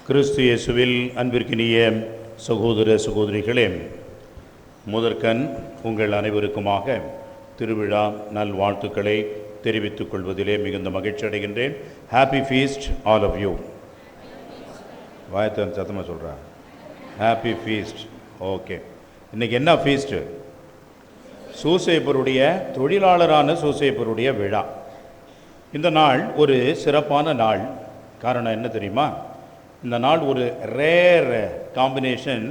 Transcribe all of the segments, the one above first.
கிறிஸ்து இயேசுவில் அன்பிற்கினிய சகோதர சகோதரிகளே, முதற்கண் உங்கள் அனைவருக்குமாக திருவிழா நல்வாழ்த்துக்களை தெரிவித்துக் கொள்வதிலே மிகுந்த மகிழ்ச்சி அடைகின்றேன். Happy feast all of you. வாயத்தன் சத்தமாக சொல்கிறேன், ஹாப்பி ஃபீஸ்ட். ஓகே, இன்றைக்கி என்ன ஃபீஸ்ட்டு? சூசேப்பருடைய தொழிலாளரான சூசேப்பருடைய விழா. இந்த நாள் ஒரு சிறப்பான நாள். காரணம் என்ன தெரியுமா? இந்த நாள் ஒரு rare combination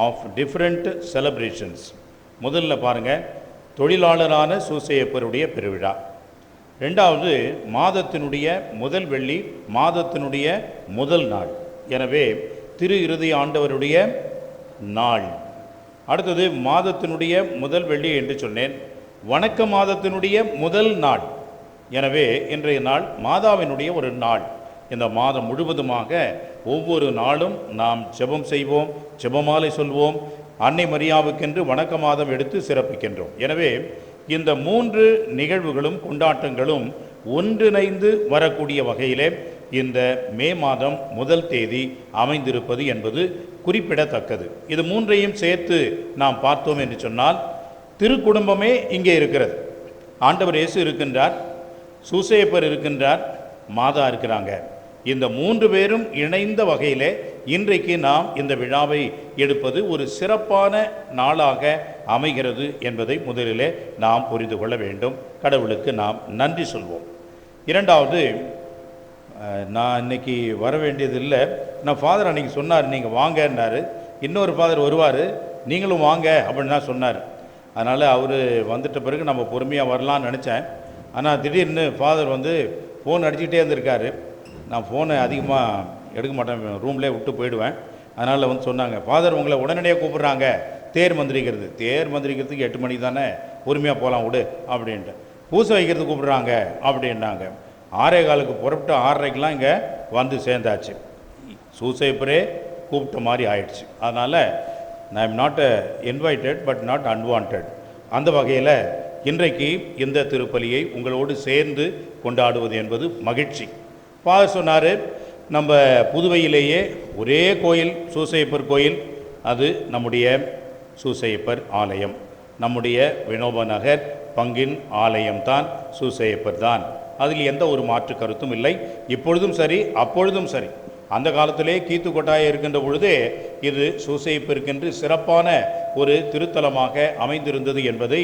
of different celebrations. முதல்ல பாருங்கள், தொழிலாளரான சூசேப்பருடைய பெருவிழா. ரெண்டாவது, மாதத்தினுடைய முதல் வெள்ளி, மாதத்தினுடைய முதல் நாள். எனவே திரு இருதய ஆண்டவருடைய நாள். அடுத்தது மாதத்தினுடைய முதல் வெள்ளி என்று சொன்னேன். வணக்க மாதத்தினுடைய முதல் நாள். எனவே இன்றைய நாள் மாதாவினுடைய ஒரு நாள். இந்த மாதம் முழுவதுமாக ஒவ்வொரு நாளும் நாம் ஜெபம் செய்வோம், ஜெபமாலை சொல்வோம், அன்னை மரியாவுக்கென்று வணக்க மாதம் எடுத்து சிறப்பிக்கின்றோம். எனவே இந்த 3 நிகழ்வுகளும் கொண்டாட்டங்களும் ஒன்றிணைந்து வரக்கூடிய வகையிலே இந்த மே மாதம் முதல் தேதி அமைந்திருப்பது என்பது குறிப்பிடத்தக்கது. இது 3ஐயும் சேர்த்து நாம் பார்த்தோம் என்று சொன்னால், திருக்குடும்பமே இங்கே இருக்கிறது. ஆண்டவர் இயேசு இருக்கின்றார், சூசேப்பர் இருக்கின்றார், மாதா இருக்கிறாங்க. இந்த 3 பேரும் இணைந்த வகையிலே இன்றைக்கு நாம் இந்த விழாவை எடுப்பது ஒரு சிறப்பான நாளாக அமைகிறது என்பதை முதலிலே நாம் புரிந்து கொள்ள வேண்டும். கடவுளுக்கு நாம் நன்றி சொல்வோம். இரண்டாவது, நான் இன்னைக்கு வர வேண்டியதில்லை. நான் ஃபாதர் அன்றைக்கி சொன்னார், நீங்கள் வாங்கன்னாரு. இன்னொரு ஃபாதர் வருவார், நீங்களும் வாங்க அப்படின்னு தான் சொன்னார். அதனால் அவர் வந்துட்ட பிறகு நம்ம பொறுமையாக வரலான்னு நினச்சேன். ஆனால் திடீர்னு ஃபாதர் வந்து ஃபோன் அடிச்சுக்கிட்டே இருந்திருக்காரு. நான் ஃபோனை அதிகமாக எடுக்க மாட்டேன், ரூம்லேயே விட்டு போயிடுவேன். அதனால் வந்து சொன்னாங்க, ஃபாதர் உங்களை உடனடியாக கூப்பிட்றாங்க, தேர் மந்திரிக்கிறதுக்கு 8 மணிக்கு தானே, பொறுமையாக போகலாம் விடு அப்படின்ட்டு. பூசை வைக்கிறதுக்கு கூப்பிட்றாங்க அப்படின்னாங்க. 6:15 புறப்பட்டு 6:30 இங்கே வந்து சேர்ந்தாச்சு. சூசேப்பரே கூப்பிட்ட மாதிரி ஆயிடுச்சு. அதனால் I am not invited but not unwanted. அந்த வகையில் இன்றைக்கு இந்த திருப்பலியை உங்களோடு சேர்ந்து கொண்டாடுவது என்பது மகிழ்ச்சி. ஃபாதர் சொன்னார், நம்ம புதுவையிலேயே ஒரே கோயில் சூசையப்பர் கோயில், அது நம்முடைய சூசையப்பர் ஆலயம். நம்முடைய வினோப நகர் பங்கின் ஆலயம்தான் சூசையப்பர் தான். அதில் எந்த ஒரு மாற்று கருத்தும் இல்லை. இப்பொழுதும் சரி, அப்பொழுதும் சரி. அந்த காலத்திலே கீத்து கொட்டாயம் இருக்கின்ற பொழுதே இது சூசையப்பருக்கென்று சிறப்பான ஒரு திருத்தலமாக அமைந்திருந்தது என்பதை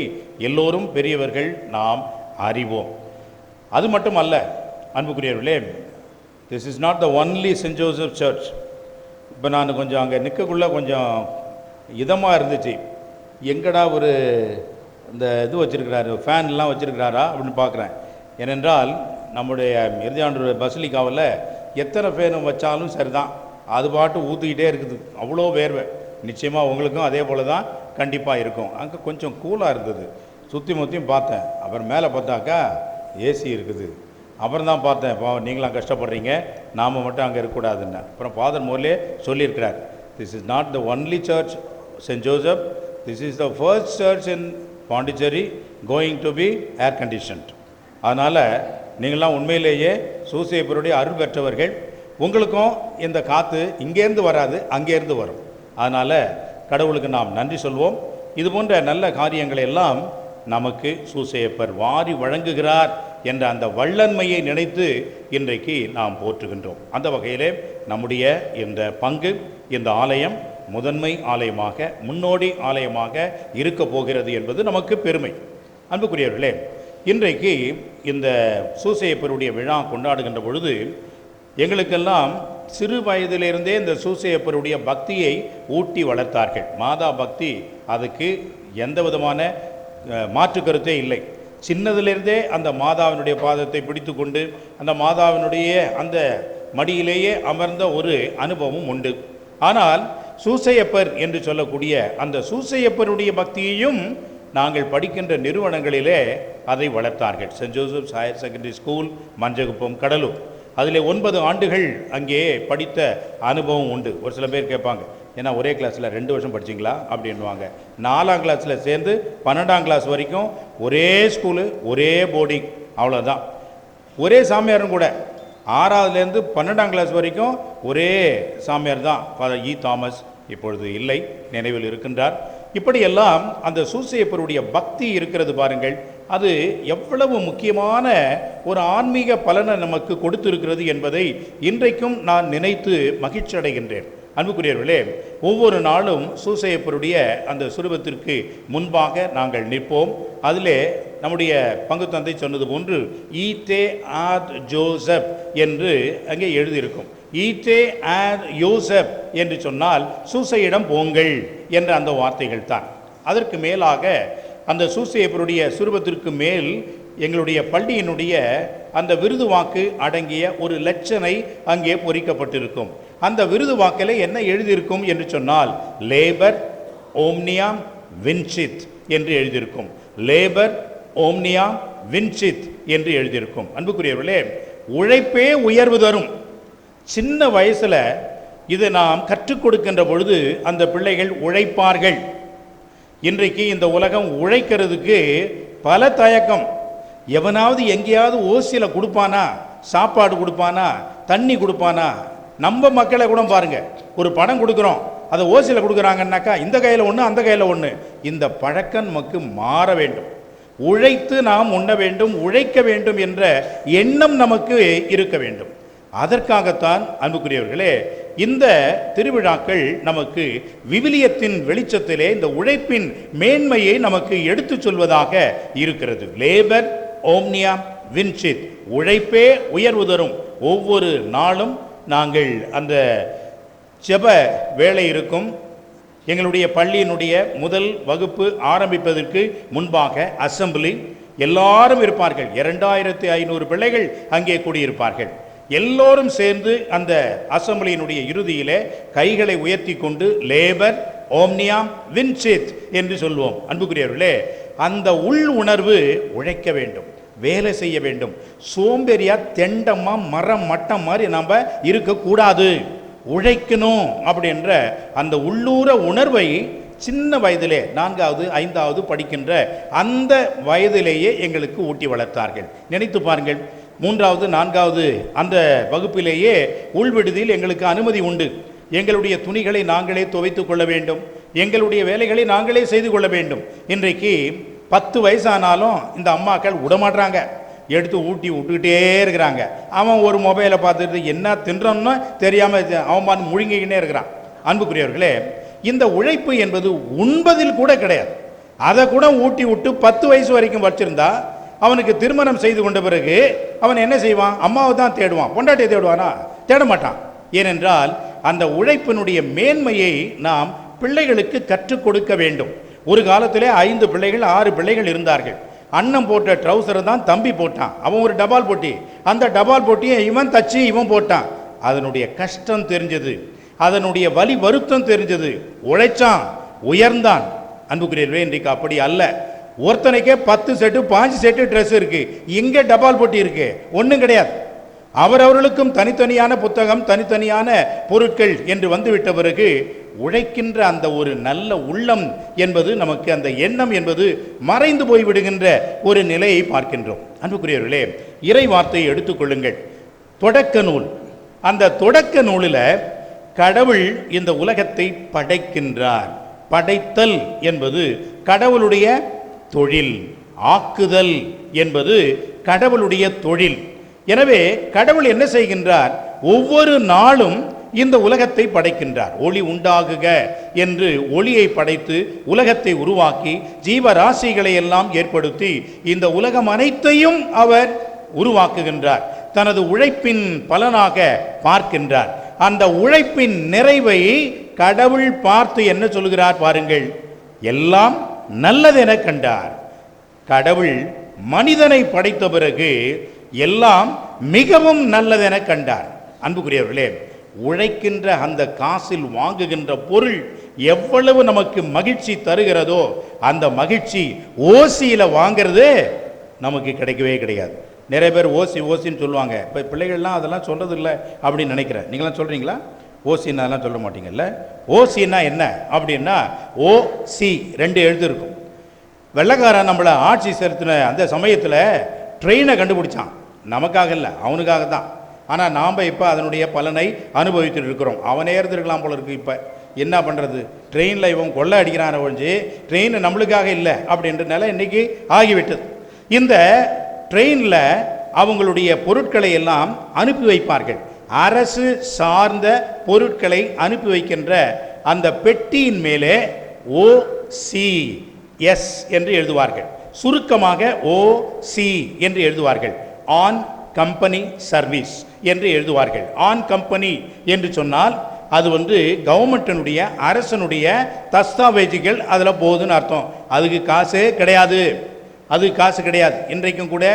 எல்லோரும் பெரியவர்கள் நாம் அறிவோம். அது மட்டும் அல்ல அன்புக்குரியவர்களே, this is not the only saint Joseph church. இப்போ நான் கொஞ்சம் அங்கே நிற்கக்குள்ளே கொஞ்சம் இதமாக இருந்துச்சு. எங்கடா ஒரு இந்த இது வச்சுருக்கிறாரு, ஃபேன்லாம் வச்சுருக்கிறாரா அப்படின்னு பார்க்குறேன். ஏனென்றால் நம்முடைய இறுதியாண்டு பசிலிக்காவில் எத்தனை ஃபேனும் வச்சாலும் சரிதான், அது பாட்டு ஊற்றிக்கிட்டே இருக்குது. அவ்வளோ வேர்வை. நிச்சயமாக உங்களுக்கும் அதே போல் தான் கண்டிப்பாக இருக்கும். அங்கே கொஞ்சம் கூலாக இருந்தது. சுற்றி முற்றியும் பார்த்தேன். அப்புறம் மேலே பார்த்தாக்கா ஏசி இருக்குது. அப்புறம் தான் பார்த்தேன், நீங்களாம் கஷ்டப்படுறீங்க, நாம் மட்டும் அங்கே இருக்கக்கூடாதுன்னு. அப்புறம் ஃபாதர் மோர்லே சொல்லியிருக்கிறார், this is not the only church saint Joseph, this is the first church in Pondicherry going to be air conditioned. அதனால் நீங்களாம் உண்மையிலேயே சூசேப்பருடைய அருள் பெற்றவர்கள். உங்களுக்கும் இந்த காற்று இங்கேருந்து வராது, அங்கேருந்து வரும். அதனால் கடவுளுக்கு நாம் நன்றி சொல்வோம். இது போன்ற நல்ல காரியங்களை எல்லாம் நமக்கு சூசேப்பர் வாரி வழங்குகிறார் என்ற அந்த வல்லன்மையை நினைத்து இன்றைக்கு நாம் போற்றுகின்றோம். அந்த வகையிலே நம்முடைய இந்த பங்கு, இந்த ஆலயம் முதன்மை ஆலயமாக, முன்னோடி ஆலயமாக இருக்க போகிறது என்பது நமக்கு பெருமை. அன்புக்குரியவர்களே, இன்றைக்கு இந்த சூசையப்பருடைய விழா கொண்டாடுகின்ற பொழுது எங்களுக்கெல்லாம் சிறு வயதிலிருந்தே இந்த சூசையப்பருடைய பக்தியை ஊட்டி வளர்த்தார்கள். மாதா பக்தி, அதுக்கு எந்த விதமான மாற்று கருத்தே இல்லை. சின்னதிலிருந்தே அந்த மாதாவினுடைய பாதத்தை பிடித்து கொண்டு அந்த மாதாவினுடைய அந்த மடியிலேயே அமர்ந்த ஒரு அனுபவம் உண்டு. ஆனால் சூசையப்பர் என்று சொல்லக்கூடிய அந்த சூசையப்பருடைய பக்தியையும் நாங்கள் படிக்கின்ற நிறுவனங்களிலே அதை வளர்த்தார்கள். Saint Joseph's Higher Secondary School, Manjakuppam, Cuddalore. அதில் 9 ஆண்டுகள் அங்கே படித்த அனுபவம் உண்டு. ஒரு சில பேர் கேட்பாங்க, ஏன்னா ஒரே கிளாஸில் 2 வருஷம் படிச்சிங்களா அப்படின்வாங்க. 4ஆம் கிளாஸில் சேர்ந்து 12ஆம் கிளாஸ் வரைக்கும் ஒரே ஸ்கூலு, ஒரே போர்டிங், அவ்வளோதான். ஒரே சாமியாரும் கூட. 6ஆவதுலேருந்து 12ஆம் கிளாஸ் வரைக்கும் ஒரே சாமியார் தான், ஃபாதர் இ. தாமஸ். இப்பொழுது இல்லை, நினைவில் இருக்கின்றார். இப்படியெல்லாம் அந்த சூசையப்பருடைய பக்தி இருக்கிறது பாருங்கள். அது எவ்வளவு முக்கியமான ஒரு ஆன்மீக பலனை நமக்கு கொடுத்திருக்கிறது என்பதை இன்றைக்கும் நான் நினைத்து மகிழ்ச்சி அடைகின்றேன். அன்புக்குரியவர்களே, ஒவ்வொரு நாளும் சூசையப்பருடைய அந்த சுரூபத்திற்கு முன்பாக நாங்கள் நிற்போம். அதிலே நம்முடைய பங்கு தந்தை சொன்னது போன்று ஈட்டே ஆட் ஜோசப் என்று அங்கே எழுதியிருக்கும். ஈட்டே ஆட் யோசப் என்று சொன்னால் சூசையிடம் போங்கள் என்ற அந்த வார்த்தைகள் தான். அதற்கு மேலாக அந்த சூசையப்பருடைய சுரூபத்திற்கு மேல் எங்களுடைய பள்ளியினுடைய அந்த விருது வாக்கு அடங்கிய ஒரு லட்சணை அங்கே பொறிக்கப்பட்டிருக்கும். அந்த விருது வாக்கில் என்ன எழுதியிருக்கும் என்று சொன்னால் லேபர் ஓம்னியாம் வின்சித் என்று எழுதியிருக்கும். லேபர் ஓம்னியாம் வின்சித் என்று எழுதியிருக்கும். அன்புக்குரியவர்களே, உழைப்பே உயர்வு தரும். சின்ன வயசில் இதை நாம் கற்றுக் கொடுக்கின்ற பொழுது அந்த பிள்ளைகள் உழைப்பார்கள். இன்றைக்கு இந்த உலகம் உழைக்கிறதுக்கு பல தயக்கம். எவனாவது எங்கேயாவது ஓசியில் கொடுப்பானா, சாப்பாடு கொடுப்பானா, தண்ணி கொடுப்பானா? நம்ம மக்களை கூட பாருங்க, ஒரு பணம் கொடுக்குறோம், அதை ஓசியில் கொடுக்குறாங்கன்னாக்கா இந்த கையில் ஒன்று அந்த கையில் ஒன்று. இந்த பழக்கம் நமக்கு மாற வேண்டும். உழைத்து நாம் உண்ண வேண்டும், உழைக்க வேண்டும் என்ற எண்ணம் நமக்கு இருக்க வேண்டும். அதற்காகத்தான் அன்புக்குரியவர்களே இந்த திருவிழாக்கள் நமக்கு விவிலியத்தின் வெளிச்சத்திலே இந்த உழைப்பின் மேன்மையை நமக்கு எடுத்து சொல்வதாக இருக்கிறது. லேபர் ஓம்னியாம் வின்சித், உழைப்பே உயர்வு தரும். ஒவ்வொரு நாளும் நாங்கள் அந்த ஜெப வேளை இருக்கும். எங்களுடைய பள்ளியினுடைய முதல் வகுப்பு ஆரம்பிப்பதற்கு முன்பாக அசம்பிளி எல்லாரும் இருப்பார்கள். 2500 பிள்ளைகள் அங்கே கூடியிருப்பார்கள். எல்லோரும் சேர்ந்து அந்த அசம்பிளியினுடைய இறுதியிலே கைகளை உயர்த்தி கொண்டு லேபர் ஓம்னியாம் வின்சித் என்று சொல்வோம். அன்புக்குரியவர்களே, அந்த உள் உணர்வு உழைக்க வேண்டும், வேலை செய்ய வேண்டும். சோம்பேறியா தெண்டமா மரம் மட்டம் மாதிரி நாம் இருக்கக்கூடாது, உழைக்கணும் அப்படின்ற அந்த உள்ளூர உணர்வை சின்ன வயதிலே 4வது 5வது படிக்கின்ற அந்த வயதிலேயே எங்களுக்கு ஊட்டி வளர்த்தார்கள். நினைத்து பாருங்கள், 3வது 4வது அந்த வகுப்பிலேயே உள்விடுதியில் எங்களுக்கு அனுமதி உண்டு. எங்களுடைய துணிகளை நாங்களே துவைத்து கொள்ள வேண்டும், எங்களுடைய வேலைகளை நாங்களே செய்து கொள்ள வேண்டும். இன்றைக்கு 10 வயசானாலும் இந்த அம்மாக்கள் விடமாட்டுறாங்க, எடுத்து ஊட்டி விட்டுக்கிட்டே இருக்கிறாங்க. அவன் ஒரு மொபைலை பார்த்துட்டு என்ன தின்றோன்னு தெரியாமல் அவன் முழுங்கிக்கினே இருக்கிறான். அன்புக்குரியவர்களே, இந்த உழைப்பு என்பது உண்பதில் கூட கிடையாது. அதை கூட ஊட்டி விட்டு 10 வயசு வரைக்கும் வச்சிருந்தா அவனுக்கு திருமணம் செய்து கொண்ட பிறகு அவன் என்ன செய்வான்? அம்மாவை தான் தேடுவான், பொண்டாட்டியை தேடுவானா? தேட மாட்டான். ஏனென்றால் அந்த உழைப்பினுடைய மேன்மையை நாம் பிள்ளைகளுக்கு கற்றுக் கொடுக்க வேண்டும். ஒரு காலத்திலே 5 பிள்ளைகள் 6 பிள்ளைகள் இருந்தார்கள். அண்ணன் போட்ட ட்ரௌசரை தான் தம்பி போட்டான். அவன் ஒரு டபால் போட்டி, அந்த டபால் போட்டியை இவன் தச்சு இவன் போட்டான். அதனுடைய கஷ்டம் தெரிஞ்சது, அதனுடைய வலி வருத்தம் தெரிஞ்சது, உழைச்சான், உயர்ந்தான். அன்புக்குரியவர்களே, இன்றைக்கு அப்படி அல்ல. ஒருத்தனைக்கே 10 செட்டு 5 செட்டு ட்ரெஸ் இருக்கு, இங்கே டபால் போட்டி இருக்கு, ஒன்றும் கிடையாது. அவரவர்களுக்கும் தனித்தனியான புத்தகம், தனித்தனியான பொருட்கள் என்று வந்துவிட்ட பிறகு உழைக்கின்ற அந்த ஒரு நல்ல உள்ளம் என்பது, நமக்கு அந்த எண்ணம் என்பது மறைந்து போய்விடுகின்ற ஒரு நிலையை பார்க்கின்றோம். அன்புக்குரியவர்களே, இறை வார்த்தையை எடுத்துக்கொள்ளுங்கள். தொடக்க நூல், அந்த தொடக்க நூலில் கடவுள் இந்த உலகத்தை படைக்கின்றார். படைத்தல் என்பது கடவுளுடைய தொழில், ஆக்குதல் என்பது கடவுளுடைய தொழில். எனவே கடவுள் என்ன செய்கின்றார்? ஒவ்வொரு நாளும் இந்த உலகத்தை படைக்கின்றார். ஒளி உண்டாகுக என்று ஒளியை படைத்து உலகத்தை உருவாக்கி ஜீவராசிகளை எல்லாம் ஏற்படுத்தி இந்த உலகம் அனைத்தையும் அவர் உருவாக்குகின்றார். தனது உழைப்பின் பலனாக பார்க்கின்றார். அந்த உழைப்பின் நிறைவை கடவுள் பார்த்து என்ன சொல்கிறார் பாருங்கள், எல்லாம் நல்லதென கண்டார். கடவுள் மனிதனை படைத்த பிறகு எல்லாம் மிகவும் நல்லதென கண்டார். அன்புக்குரியவர்களே, உழைக்கின்ற அந்த காசில் வாங்குகின்ற பொருள் எவ்வளவு நமக்கு மகிழ்ச்சி தருகிறதோ அந்த மகிழ்ச்சி ஓசியில் வாங்கிறது நமக்கு கிடைக்கவே கிடையாது. நிறைய பேர் ஓசி ஓசின்னு சொல்லுவாங்க. இப்போ பிள்ளைகள்லாம் அதெல்லாம் சொல்கிறது இல்லை அப்படின்னு நினைக்கிறேன். நீங்களாம் சொல்கிறீங்களா? ஓசின்னு அதெல்லாம் சொல்ல மாட்டீங்கல்ல. ஓசின்னா என்ன அப்படின்னா, ஓசி 2 எழுத்து இருக்கும். வெள்ளைக்காரன் நம்மளை ஆட்சி செலுத்தின அந்த சமயத்தில் ட்ரெயினை கண்டுபிடிச்சான். நமக்காக இல்லை, அவனுக்காக தான். ஆனால் நாம் இப்போ அதனுடைய பலனை அனுபவித்துட்டு இருக்கிறோம். அவனே இருந்திருக்கலாம் போல இருக்குது. இப்போ என்ன பண்ணுறது, ட்ரெயினில் இவன் கொள்ளை அடிக்கிறான ஒழிஞ்சு ட்ரெயின் நம்மளுக்காக இல்லை அப்படின்ற நிலை இன்றைக்கி ஆகிவிட்டது. இந்த ட்ரெயினில் அவங்களுடைய பொருட்களை எல்லாம் அனுப்பி வைப்பார்கள். அரசு சார்ந்த பொருட்களை அனுப்பி வைக்கின்ற அந்த பெட்டியின் மேலே OCS என்று எழுதுவார்கள். சுருக்கமாக OC என்று எழுதுவார்கள். ஆன் கம்பெனி சர்வீஸ் என்று எழுதுவார்கள். ஆன் கம்பெனி என்று சொன்னால் அது கவர்மெண்ட்டினுடைய அரசனுடைய தஸ்தாவேஜுகள் அதில் போகுதுன்னு அர்த்தம். அதுக்கு காசே கிடையாது, அதுக்கு காசு கிடையாது. இன்றைக்கும் கூட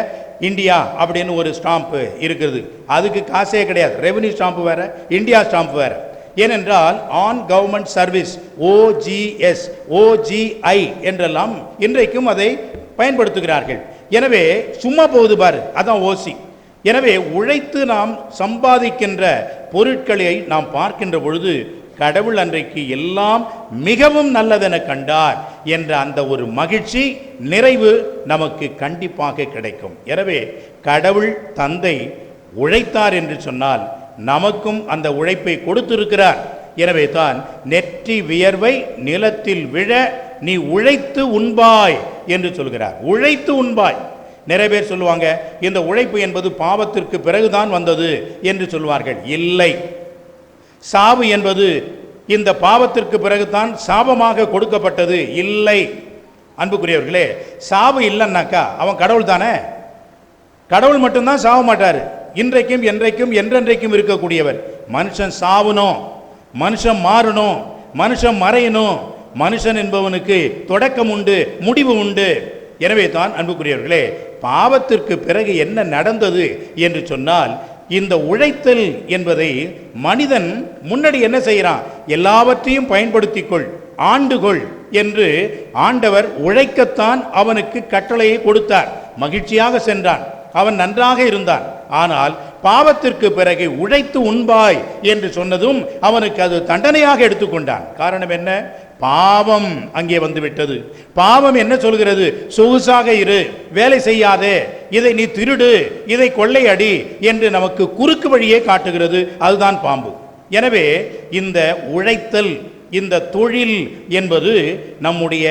இந்தியா அப்படின்னு ஒரு ஸ்டாம்ப்பு இருக்கிறது, அதுக்கு காசே கிடையாது. ரெவன்யூ ஸ்டாம்ப்பு வேறு, இந்தியா ஸ்டாம்ப் வேறு. ஏனென்றால் on government service OGS OGI என்றெல்லாம் இன்றைக்கும் அதை பயன்படுத்துகிறார்கள். எனவே சும்மா போகுது பாரு, அதான் OC. எனவே உழைத்து நாம் சம்பாதிக்கின்ற பொருட்களை நாம் பார்க்கின்ற பொழுது கடவுள் அன்றைக்கு எல்லாம் மிகவும் நல்லதென கண்டார் என்ற அந்த ஒரு மகிழ்ச்சி, நிறைவு நமக்கு கண்டிப்பாக கிடைக்கும். எனவே கடவுள் தந்தை உழைத்தார் என்று சொன்னால் நமக்கும் அந்த உழைப்பை கொடுத்திருக்கிறார். எனவே தான் நெற்றி வியர்வை நிலத்தில் விழ நீ உழைத்து உண்பாய் என்று சொல்கிறார். உழைத்து உண்பாய். நிறைய பேர் சொல்லுவாங்க இந்த உழைப்பு என்பது பாவத்திற்கு பிறகுதான் வந்தது என்று சொல்வார்கள். இல்லை, சாவு என்பது இந்த பாவத்திற்கு பிறகுதான் சாபமாக கொடுக்கப்பட்டது. இல்லை அன்புக்குரியவர்களே, சாவு இல்லைன்னாக்கா அவன் கடவுள் தானே. கடவுள் மட்டும்தான் சாவ மாட்டார். இன்றைக்கும் என்றைக்கும் என்றென்றைக்கும் இருக்கக்கூடியவர். மனுஷன் சாவணும், மனுஷன் மாறணும், மனுஷன் மறையணும். மனுஷன் என்பவனுக்கு தொடக்கம் உண்டு, முடிவு உண்டு. எனவே தான் அன்புக்குரியவர்களே, பாவத்திற்கு பிறகு என்ன நடந்தது என்று சொன்னால் இந்த உழைத்தல் என்பதை மனிதன் முன்னாடி என்ன செய்கிறான், எல்லாவற்றையும் பயன்படுத்திக்கொள், ஆண்டுகொள் என்று ஆண்டவர் உழைக்கத்தான் அவனுக்கு கட்டளையை கொடுத்தார். மகிழ்ச்சியாக சென்றான், அவன் நன்றாக இருந்தான். ஆனால் பாவத்திற்கு பிறகு உழைத்து உண்பாய் என்று சொன்னதும் அவனுக்கு அது தண்டனையாக எடுத்துக்கொண்டான். காரணம் என்ன? பாவம் அங்கே வந்துவிட்டது. பாவம் என்ன சொல்கிறது? சொகுசாக இரு, வேலை செய்யாதே, இதை நீ திருடு, இதை கொள்ளையடி என்று நமக்கு குறுக்கு வழியே காட்டுகிறது. அதுதான் பாம்பு. எனவே இந்த உழைத்தல், இந்த தொழில் என்பது நம்முடைய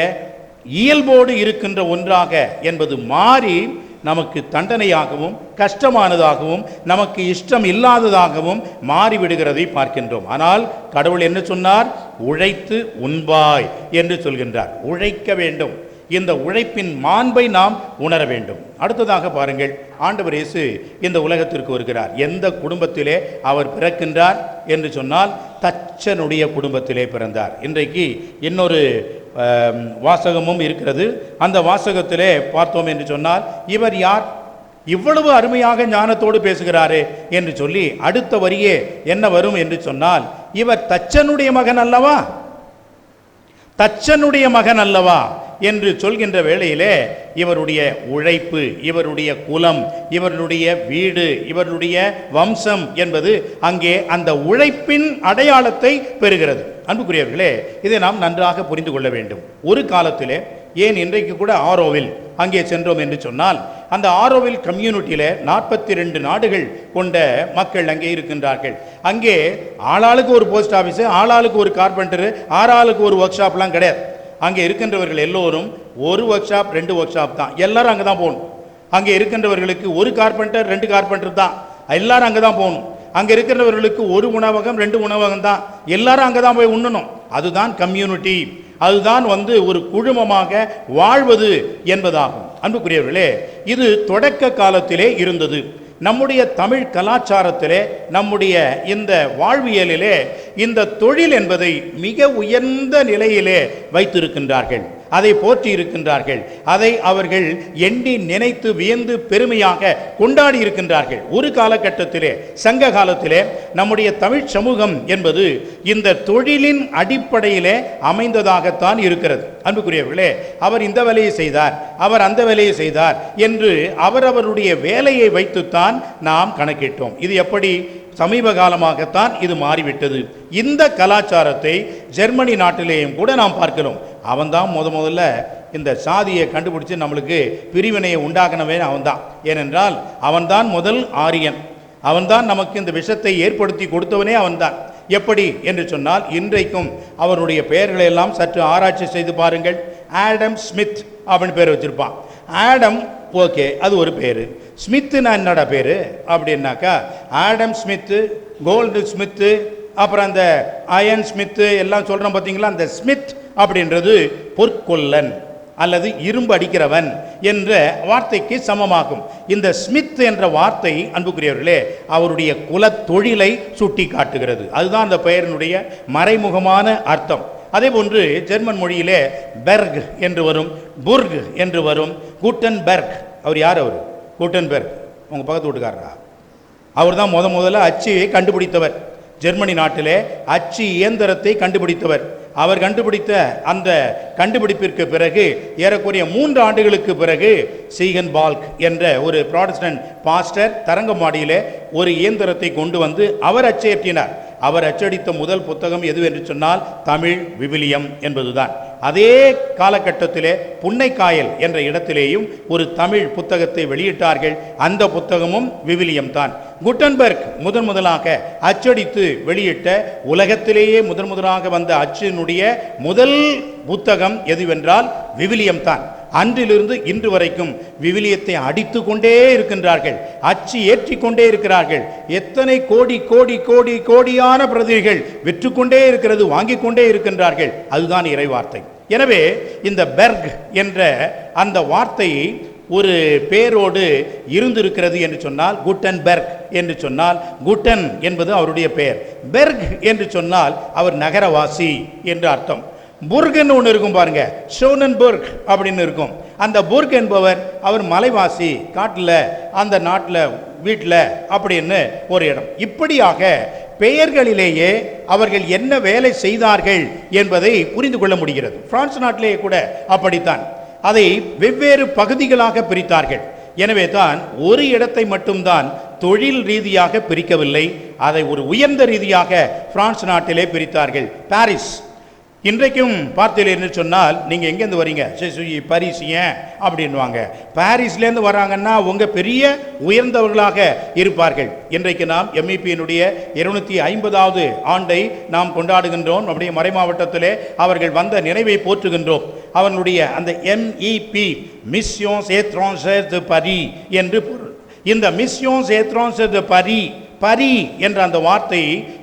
இயல்போடு இருக்கின்ற ஒன்றாக என்பது மாறி நமக்கு தண்டனையாகவும் கஷ்டமானதாகவும் நமக்கு இஷ்டம் இல்லாததாகவும் மாறிவிடுகிறதை பார்க்கின்றோம். ஆனால் கடவுள் என்ன சொன்னார்? உழைத்து உண்பாய் என்று சொல்கின்றார். உழைக்க வேண்டும். இந்த உழைப்பின் மாண்பை நாம் உணர வேண்டும். அடுத்ததாக பாருங்கள், ஆண்டவர் இயேசு இந்த உலகத்திற்கு வருகிறார். எந்த குடும்பத்திலே அவர் பிறக்கின்றார் என்று சொன்னால் தச்சனுடைய குடும்பத்திலே பிறந்தார். இன்றைக்கு இன்னொரு வாசகமும் இருக்கிறது. அந்த வாசகத்திலே பார்த்தோம் என்று சொன்னால் இவர் யார், இவ்வளவு அருமையாக ஞானத்தோடு பேசுகிறாரே என்று சொல்லி அடுத்த வரியே என்ன வரும் என்று சொன்னால், இவர் தச்சனுடைய மகன் அல்லவா, தச்சனுடைய மகன் அல்லவா என்று சொல்கின்ற வேளையிலே இவருடைய உழைப்பு, இவருடைய குலம், இவருடைய வீடு, இவருடைய வம்சம் என்பது அங்கே அந்த உழைப்பின் அடையாளத்தை பெறுகிறது. அன்புக்குரியவர்களே, இதை நாம் நன்றாக புரிந்து கொள்ள வேண்டும். ஒரு காலத்திலே, ஏன் இன்றைக்கு கூட ஆரோவில் அங்கே சென்றோம் என்று சொன்னால், அந்த ஆரோவில் கம்யூனிட்டியில் 42 நாடுகள் கொண்ட மக்கள் அங்கே இருக்கின்றார்கள். அங்கே ஆளாளுக்கு ஒரு போஸ்ட் ஆஃபீஸு, ஆளாளுக்கு ஒரு கார்பெண்டரு, ஆளாளுக்கு ஒரு ஒர்க் ஷாப்லாம் கிடையாது. அங்கே இருக்கின்றவர்கள் எல்லோரும் ஒரு ஒர்க் ஷாப் 2 ஒர்க் ஷாப் தான். எல்லாரும் அங்கே தான் போகணும். அங்கே இருக்கின்றவர்களுக்கு ஒரு கார்பெண்டர் 2 கார்பெண்டர் தான். எல்லாரும் அங்கே தான் போகணும். அங்கே இருக்கிறவர்களுக்கு ஒரு உணவகம் 2 உணவகம் தான். எல்லாரும் அங்கே தான் போய் உண்ணணும். அதுதான் கம்யூனிட்டி. அதுதான் ஒரு குழுமமாக வாழ்வது என்பதாகும். அன்புக்குரியவர்களே, இது தொடக்க காலத்திலே இருந்தது. நம்முடைய தமிழ் கலாச்சாரத்திலே, நம்முடைய இந்த வாழ்வியலிலே இந்த தொழில் என்பதை மிக உயர்ந்த நிலையிலே வைத்திருக்கின்றார்கள். அதை போற்றி இருக்கின்றார்கள். அதை அவர்கள் எண்ணி நினைத்து வியந்து பெருமையாக கொண்டாடி இருக்கின்றார்கள். ஒரு காலகட்டத்திலே, சங்க காலத்திலே, நம்முடைய தமிழ் சமூகம் என்பது இந்த தொழிலின் அடிப்படையிலே அமைந்ததாகத்தான் இருக்கிறது. அன்புக்குரியவர்களே, அவர் இந்த வேலையை செய்தார், அவர் அந்த வேலையை செய்தார் என்று அவரவருடைய வேலையை வைத்துத்தான் நாம் கணக்கிட்டோம். இது எப்படி? சமீப காலமாகத்தான் இது மாறிவிட்டது. இந்த கலாச்சாரத்தை ஜெர்மனி நாட்டிலேயும் கூட நாம் பார்க்கிறோம். அவன்தான் முதல்ல இந்த சாதியை கண்டுபிடிச்சு நம்மளுக்கு பிரிவினையை உண்டாக்கணவே அவன்தான். ஏனென்றால் அவன்தான் முதல் ஆரியன். அவன்தான் நமக்கு இந்த விஷத்தை ஏற்படுத்தி கொடுத்தவனே அவன்தான். எப்படி என்று சொன்னால், இன்றைக்கும் அவருடைய பெயர்களை எல்லாம் சற்று ஆராய்ச்சி செய்து பாருங்கள். ஆடம் ஸ்மித் அப்படின்னு பேர் வச்சிருப்பான். ஆடம் ஓகே, அது ஒரு பேர். ஸ்மித்துனா என்னடா பேர் அப்படின்னாக்கா, ஆடம் ஸ்மித்து, கோல்டு ஸ்மித்து, அப்புறம் அந்த அயன் ஸ்மித்து எல்லாம் சொல்கிறோம் பார்த்தீங்களா. அந்த ஸ்மித் அப்படின்றது பொற்கொல்லன் அல்லது இரும்பு அடிக்கிறவன் என்ற வார்த்தைக்கு சமமாகும். இந்த ஸ்மித் என்ற வார்த்தை அன்புக்குரியவர்களே அவருடைய குல தொழிலை சுட்டி காட்டுகிறது. அதுதான் அந்த பெயரினுடைய மறைமுகமான அர்த்தம். அதே போன்று ஜெர்மன் மொழியிலே பெர்க் என்று வரும், புர்க் என்று வரும். குட்டன்பெர்க், அவர் யார்? அவர் குட்டன்பெர்க் உங்கள் பக்கத்து வீட்டுக்காரரா? அவர் தான் முதல்ல அச்சியை கண்டுபிடித்தவர். ஜெர்மனி நாட்டிலே அச்சு இயந்திரத்தை கண்டுபிடித்தவர். அவர் கண்டுபிடித்த அந்த கண்டுபிடிப்பிற்கு பிறகு ஏறக்குறைய 3 ஆண்டுகளுக்கு பிறகு சீகன் பால்க் என்ற ஒரு புராட்டஸ்டன்ட் பாஸ்டர் தரங்கம்பாடியிலே ஒரு இயந்திரத்தை கொண்டு வந்து அவர் அச்சேற்றினார். அவர் அச்சடித்த முதல் புத்தகம் எது என்று சொன்னால் தமிழ் விவிலியம் என்பதுதான். அதே காலகட்டத்திலே புன்னைக்காயல் என்ற இடத்திலேயும் ஒரு தமிழ் புத்தகத்தை வெளியிட்டார்கள். அந்த புத்தகமும் விவிலியம் தான். குட்டன்பெர்க் முதலாக அச்சடித்து வெளியிட்ட, உலகத்திலேயே முதலாக வந்த அச்சினுடைய முதல் புத்தகம் எதுவென்றால் விவிலியம் தான். அன்றிலிருந்து இன்று வரைக்கும் விவிலியத்தை அடித்து கொண்டே இருக்கின்றார்கள், அச்சு ஏற்றி கொண்டே இருக்கிறார்கள். எத்தனை கோடி கோடி கோடி கோடியான பிரதிகள் விற்றுக்கொண்டே இருக்கிறது, வாங்கிக் கொண்டே இருக்கின்றார்கள். அதுதான் இறைவார்த்தை. எனவே இந்த பெர்க் என்ற அந்த வார்த்தை ஒரு பேரோடு இருந்திருக்கிறது என்று சொன்னால், குட்டன்பெர்க் என்று சொன்னால், குட்டன் என்பது அவருடைய பெயர், பெர்க் என்று சொன்னால் அவர் நகரவாசி என்று அர்த்தம். புர்க்னு ஒன்று இருக்கும் பாருங்க, ஷோனன்பெர்க் அப்படின்னு இருக்கும். அந்த புர்க் என்பவர் அவர் மலைவாசி, காட்டில், அந்த நாட்டில், வீட்டில் அப்படின்னு ஒரு இடம். இப்படியாக பெயர்களிலேயே அவர்கள் என்ன வேலை செய்தார்கள் என்பதை புரிந்து கொள்ள முடிகிறது. பிரான்ஸ் நாட்டிலேயே கூட அப்படித்தான். அதை வெவ்வேறு பகுதிகளாக பிரித்தார்கள். எனவே தான் ஒரு இடத்தை மட்டும்தான் தொழில் ரீதியாக பிரிக்கவில்லை, அதை ஒரு உயர்ந்த ரீதியாக பிரான்ஸ் நாட்டிலே பிரித்தார்கள். பாரிஸ் இன்றைக்கும் பார்த்தீர்கள் என்று சொன்னால், நீங்கள் எங்கேருந்து வரீங்க? பாரிஸ் ஏன் அப்படின்வாங்க. பாரிஸ்லேருந்து வராங்கன்னா அவங்க பெரிய உயர்ந்தவர்களாக இருப்பார்கள். இன்றைக்கு நாம் எம்இபியினுடைய 250வது ஆண்டை நாம் கொண்டாடுகின்றோம். நம்முடைய மறை மாவட்டத்திலே அவர்கள் வந்த நினைவை போற்றுகின்றோம். அவர்களுடைய அந்த எம்இபி, மிஷியோன்ஸ் ஏட்ராஞ்சர்ஸ் டு பாரிஸ் என்று பொருள். இந்த மிஷியோன்ஸ் ஏட்ராஞ்சர்ஸ் டு பாரிஸ், பரி என்ற அந்த வார்த்தை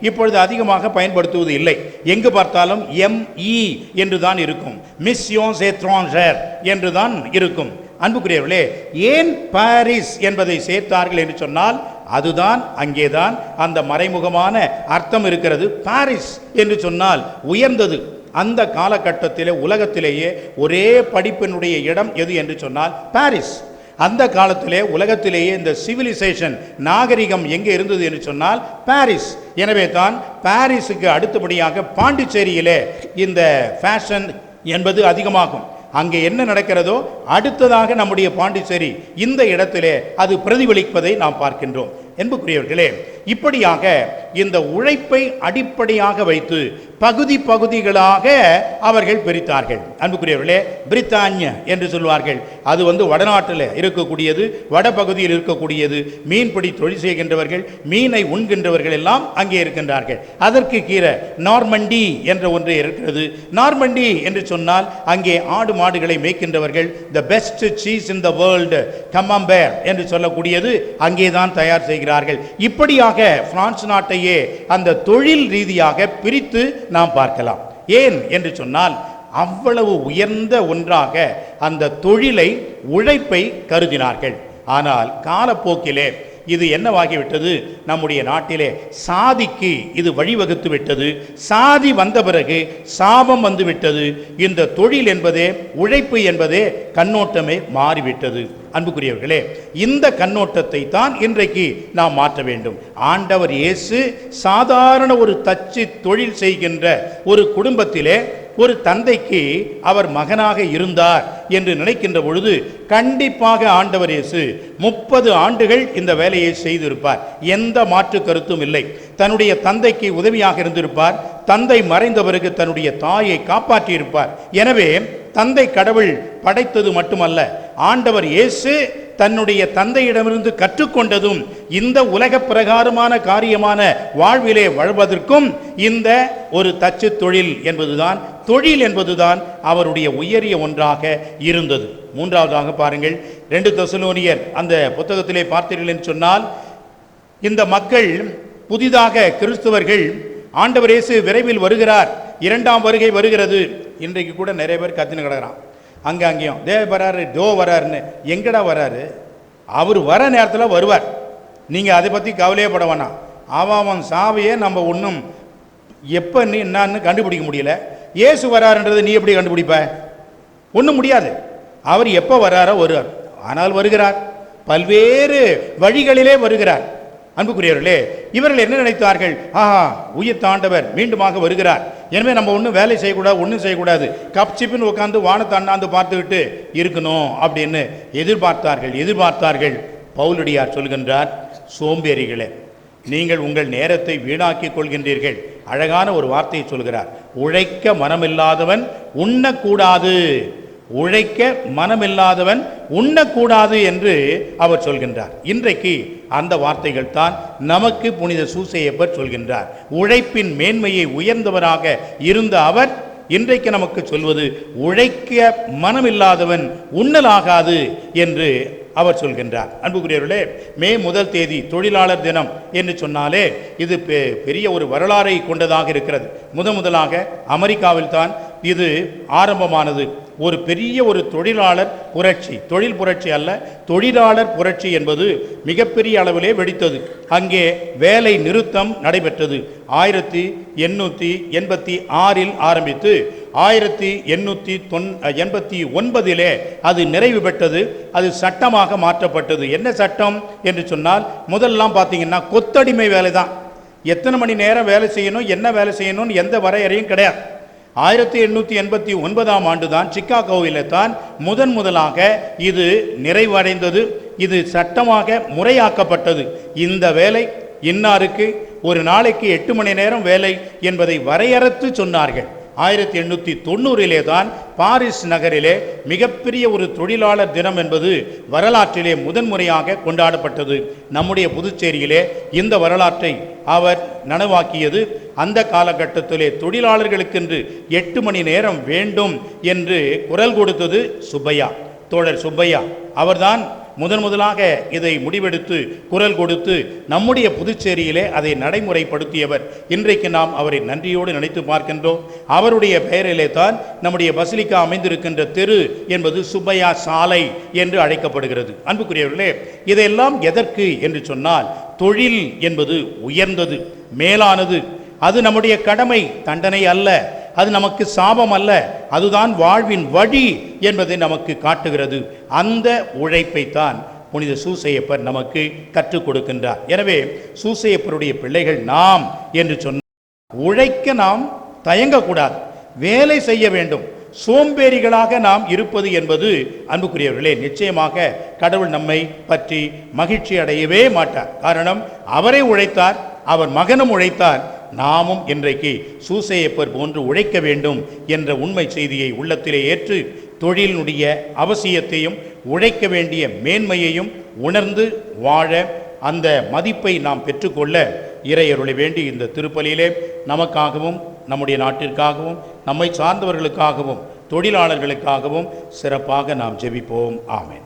இப்பொழுது அதிகமாக பயன்படுத்துவது இல்லை. எங்கு பார்த்தாலும் எம்இ என்று தான் இருக்கும், மிஷியோன்ஸ் ஏட்ராஞ்சர் என்று தான் இருக்கும். அன்புக்குரியவர்களே, ஏன் பாரிஸ் என்பதை சேர்த்தார்கள் என்று சொன்னால், அதுதான் அங்கேதான் அந்த மறைமுகமான அர்த்தம் இருக்கிறது. பாரிஸ் என்று சொன்னால் உயர்ந்தது. அந்த காலகட்டத்திலே உலகத்திலேயே ஒரே படிப்பினுடைய இடம் எது என்று சொன்னால் பாரிஸ். அந்த காலத்திலே உலகத்திலேயே இந்த சிவிலைசேஷன், நாகரிகம் எங்கே இருந்தது என்று சொன்னால் பாரிஸ். எனவே தான் பாரிஸுக்கு அடுத்தபடியாக பாண்டிச்சேரியிலே இந்த ஃபேஷன் என்பது அதிகமாகும். அங்கே என்ன நடக்கிறதோ அடுத்ததாக நம்முடைய பாண்டிச்சேரி இந்த இடத்திலே அது பிரதிபலிப்பதை நாம் பார்க்கின்றோம். என்புக்குரியவர்களே, இப்படியாக இந்த உழைப்பை அடிப்படையாக வைத்து பகுதி பகுதிகளாக அவர்கள் பிரித்தார்கள். அன்புக்குரியவர்களே, பிரித்தானிய என்று சொல்வார்கள். அது வடநாட்டில் இருக்கக்கூடியது, வடபகுதியில் இருக்கக்கூடியது. மீன்பிடி தொழில் செய்கின்றவர்கள், மீனை உண்கின்றவர்கள் எல்லாம் அங்கே இருக்கின்றார்கள். அதற்கு கீழே நார்மண்டி என்ற ஒன்று இருக்கிறது. நார்மண்டி என்று சொன்னால் அங்கே ஆடு மாடுகளை மேய்க்கின்றவர்கள். The best cheese in the world, Camembert என்று சொல்லக்கூடியது அங்கேதான் தயார் செய்கிறார்கள். இப்படியாக பிரான்ஸ் நாட்டையே அந்த தொழில் ரீதியாக பிரித்து நாம் பார்க்கலாம். ஏன் என்று சொன்னால், அவ்வளவு உயர்ந்த ஒன்றாக அந்த தொழிலை, உழைப்பை கருதினார்கள். ஆனால் காலப்போக்கிலே இது என்னவாகிவிட்டது? நம்முடைய நாட்டிலே சாதிக்கு இது வழிவகுத்து விட்டது. சாதி வந்த பிறகு சாபம் வந்துவிட்டது. இந்த தொழில் என்பதே, உழைப்பு என்பதே கண்ணோட்டமே மாறிவிட்டது. அன்புக்குரியவர்களே, இந்த கண்ணோட்டத்தை தான் இன்றைக்கு நாம் மாற்ற வேண்டும். ஆண்டவர் இயேசு சாதாரண ஒரு தச்சு தொழில் செய்கின்ற ஒரு குடும்பத்திலே ஒரு தந்தைக்கு அவர் மகனாக இருந்தார் என்று நினைக்கின்ற பொழுது, கண்டிப்பாக ஆண்டவர் இயேசு 30 ஆண்டுகள் இந்த வேலையை செய்திருப்பார். எந்த மாற்று கருத்தும் இல்லை. தன்னுடைய தந்தைக்கு உதவியாக இருந்திருப்பார். தந்தை மறைந்த பிறகு தன்னுடைய தாயை காப்பாற்றியிருப்பார். எனவே தந்தை கடவுள் படைத்தது மட்டுமல்ல, ஆண்டவர் இயேசு தன்னுடைய தந்தையிடமிருந்து கற்றுக்கொண்டதும் இந்த உலக பிரகாரமான காரியமான வாழ்விலே வாழ்வதற்கும் இந்த ஒரு தச்சு தொழில் என்பதுதான் அவருடைய உயரிய ஒன்றாக இருந்தது. மூன்றாவதாக பாருங்கள், 2 தெசலோனியர் அந்த புத்தகத்திலே பார்த்தீர்கள் என்று சொன்னால், இந்த மக்கள் புதிதாக கிறிஸ்தவர்கள், ஆண்டவர் இயேசு விரைவில் வருகிறார், 2ஆம் வருகை வருகிறது. இன்றைக்கு கூட நிறைய பேர் கத்தின்னு கிடக்கிறான், அங்கேயும் வராரு வராருன்னு. எங்கடா வராரு? அவர் வர நேரத்தில் வருவார், நீங்கள் அதை பற்றி கவலையே பட வேணாம். அவன் சாவையே நம்ம ஒன்றும் எப்போ என்னான்னு கண்டுபிடிக்க முடியல. இயேசு வராருன்றது நீ எப்படி கண்டுபிடிப்ப? ஒன்றும் முடியாது. அவர் எப்போ வராரோ வருவார், ஆனால் வருகிறார், பல்வேறு வழிகளிலே வருகிறார். அன்புக்குரியவர்களே, இவர்கள் என்ன நினைத்தார்கள்? உயிர் தாண்டவர் மீண்டுமாக வருகிறார், எனவே நம்ம ஒன்றும் வேலை செய்யக்கூடாது, ஒன்றும் செய்யக்கூடாது, கப்சிப்புன்னு உட்காந்து வானத்தை அண்ணாந்து பார்த்துக்கிட்டு இருக்கணும் அப்படின்னு எதிர்பார்த்தார்கள். பவுலடியார் சொல்கின்றார், சோம்பேறிகளே, நீங்கள் உங்கள் நேரத்தை வீணாக்கிக் கொள்கின்றீர்கள். அழகான ஒரு வார்த்தையை சொல்கிறார், உழைக்க மனமில்லாதவன் உண்ணக்கூடாது, உழைக்க மனமில்லாதவன் உண்ணக்கூடாது என்று அவர் சொல்கின்றார். இன்றைக்கு அந்த வார்த்தைகள் தான் நமக்கு புனித சூசையப்பர் சொல்கின்றார். உழைப்பின் மேன்மையை உயர்ந்தவராக இருந்த அவர் இன்றைக்கு நமக்கு சொல்வது, உழைக்க மனமில்லாதவன் உண்ணலாகாது என்று அவர் சொல்கின்றார். அன்புக்குரியவர்களே, மே 1 தேதி தொழிலாளர் தினம் என்று சொன்னாலே இது பெரிய ஒரு வரலாறை கொண்டதாக இருக்கிறது. முதலாக அமெரிக்காவில் தான் இது ஆரம்பமானது. ஒரு பெரிய ஒரு தொழிலாளர் புரட்சி, தொழில் புரட்சி அல்ல, தொழிலாளர் புரட்சி என்பது மிகப்பெரிய அளவிலே வெடித்தது. அங்கே வேலை நிறுத்தம் நடைபெற்றது. 1886 ஆரம்பித்து 1889 அது நிறைவு பெற்றது. அது சட்டமாக மாற்றப்பட்டது. என்ன சட்டம் என்று சொன்னால், முதல்லாம் பார்த்தீங்கன்னா கொத்தடிமை வேலை தான். எத்தனை மணி நேரம் வேலை செய்யணும், என்ன வேலை செய்யணும்னு எந்த வரையறையும் கிடையாது. 1889 ஆண்டு தான் சிக்காகோவிலே தான் முதலாக இது நிறைவடைந்தது. இது சட்டமாக முறையாக்கப்பட்டது. இந்த வேலை இன்னாருக்கு ஒரு நாளைக்கு 8 மணி நேரம் வேலை என்பதை வரையறுத்து சொன்னார்கள். 1890 தான் பாரிஸ் நகரிலே மிகப்பெரிய ஒரு தொழிலாளர் தினம் என்பது வரலாற்றிலே முதன்முறையாக கொண்டாடப்பட்டது. நம்முடைய புதுச்சேரியிலே இந்த வரலாற்றை அவர் நனவாக்கியது. அந்த காலகட்டத்திலே தொழிலாளர்களுக்கென்று 8 மணி நேரம் வேண்டும் என்று குரல் கொடுத்தது சுப்பையா, தோழர் சுப்பையா. அவர்தான் முதலாக இதை முடிவெடுத்து குரல் கொடுத்து நம்முடைய புதுச்சேரியிலே அதை நடைமுறைப்படுத்தியவர். இன்றைக்கு நாம் அவரை நன்றியோடு நினைத்து பார்க்கின்றோம். அவருடைய பெயரிலே தான் நம்முடைய பசிலிக்கா அமைந்திருக்கின்ற தெரு என்பது சுப்பையா சாலை என்று அழைக்கப்படுகிறது. அன்புக்குரியவர்களே, இதையெல்லாம் எதற்கு என்று சொன்னால், தொழில் என்பது உயர்ந்தது, மேலானது. அது நம்முடைய கடமை, தண்டனை அல்ல. அது நமக்கு சாபம் அல்ல, அதுதான் வாழ்வின் வழி என்பதை நமக்கு காட்டுகிறது. அந்த உழைப்பை தான் புனித சூசையப்பர் நமக்கு கற்றுக் கொடுக்கின்றார். எனவே சூசையப்பருடைய பிள்ளைகள் நாம் என்று சொன்னால், உழைக்க நாம் தயங்கக்கூடாது, வேலை செய்ய வேண்டும். சோம்பேறிகளாக நாம் இருப்பது என்பது, அன்புக்குரியவர்களே, நிச்சயமாக கடவுள் நம்மை பற்றி மகிழ்ச்சி அடையவே மாட்டார். காரணம், அவரே உழைத்தார், அவர் மகனும் உழைத்தார். நாமும் இன்றைக்கு சூசையப்பர் போன்று உழைக்க வேண்டும் என்ற உண்மை செய்தியை உள்ளத்திலே ஏற்று தொழிலினுடைய அவசியத்தையும் உழைக்க வேண்டிய மேன்மையையும் உணர்ந்து வாழ, அந்த மதிப்பை நாம் பெற்றுக்கொள்ள இறையருளை வேண்டி இந்த திருப்பலியிலே நமக்காகவும் நம்முடைய நாட்டிற்காகவும் நம்மை சார்ந்தவர்களுக்காகவும் தொழிலாளர்களுக்காகவும் சிறப்பாக நாம் ஜெபிப்போம். ஆமென்.